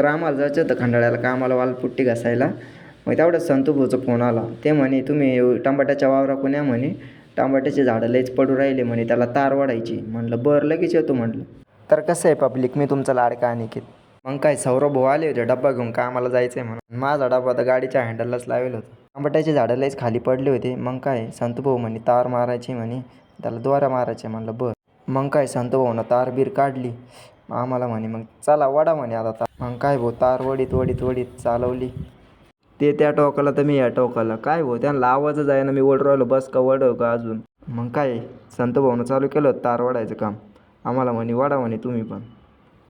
तर आम्हाला जायचं होतं खंडाळ्याला कामाला वालपुट्टी घासायला. मग तेवढ्यात संतूभाऊचा फोन आला. ते म्हणे तुम्ही टमाट्याच्या वावराकडून या म्हणे, टमाट्याचे झाडं लयच पडू राहिले म्हणे, त्याला तार वाढायची. म्हटलं बरं लगेच येतो म्हटलं. तर कसं आहे पब्लिक, मी तुमचा लाडका अनिकेत. मग काय सौरभ भाऊ आले होते डब्बा घेऊन, कामाला जायचं आहे म्हणून. माझा डब्बा तर गाडीच्या हँडललाच लावेल होतं. टमाट्याचे झाडं लयच खाली पडले होते. मग काय संतूभाऊ म्हणे तार मारायची म्हणे, त्याला दोऱ्या मारायच्या. म्हणलं बरं. मग काय संतूभाऊनं तार बीर काढली. आम्हाला म्हणे मग चला वडा म्हणे आता तार. मग काय भाऊ तार वडीत वडीत वडीत चालवली. ते त्या टोकाला तर मी या टोकाला. काय भाऊ त्यांना आवाजच आहे ना, मी ओढ राहिलो बस का वडव का अजून. मग काय संतूभाऊनं चालू केलं होतं तार वडायचं काम. आम्हाला म्हणे वडा म्हणे तुम्ही पण.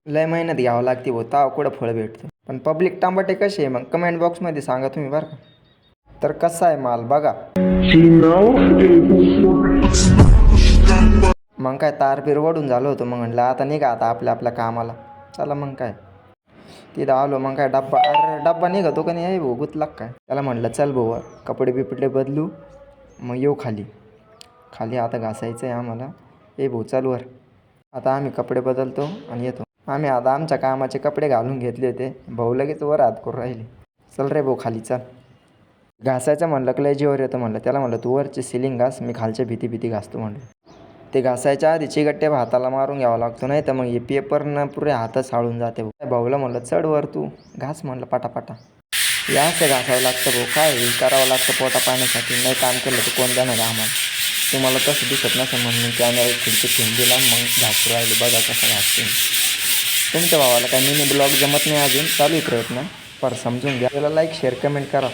लय मेहनत घ्यावं लागते भाऊ, ताव कुठं फळ भेटतं. पण पब्लिक टमाटे कसे आहे मग कमेंट बॉक्समध्ये सांगा तुम्ही बरं का. तर कसा आहे माल बघा. मग काय तार बीर वडून झालं होतं. मग म्हणलं आता निघा आता आपल्या आपल्या कामाला. चला मग काय तिथं आलो. मग काय डब्बा, अरे डब्बा निघतो का नाही आहे भाऊ, गुतलाक काय. त्याला म्हणलं चल भाऊ कपडे बिपडे बदलू मग येऊ खाली. खाली आता घासायचं आहे आम्हाला. ए भाऊ चल वर. आता आम्ही कपडे बदलतो आणि येतो. आम्ही आता आमच्या कामाचे कपडे घालून घेतले होते. भाऊ लगेच वर हात करून राहिले. चल रे भाऊ खाली चल. घासायचं म्हणलं की लय जीवावर येतं म्हणलं. त्याला म्हणलं तू वरची सिलिंग घास, मी खालच्या भीती घासतो म्हणलं. ते घासायच्या आधी चिगट्टे हाताला मारून घ्यावा लागतो, नाही तर मग हे पेपरनं पुरे हातच साळून जाते. भाऊला म्हणलं चढ वर तू घास म्हणलं पाटापाटा. हे असं घासावं लागतं भाऊ, काय करावं लागतं पोटा पाण्यासाठी. नाही काम केलं तर कोण देणार आम्हाला. तुम्हाला तसं दिसत नसेल म्हणून मी कॅमेरा खिडकी ठेवून दिला. मग घासू राहिले बघा कसं घासते. तुमच्या भावाला काय मिनी ब्लॉग जमत नाही अजून, चालू आहे प्रयत्न. पर समजून घ्या. त्याला लाईक शेअर कमेंट करा.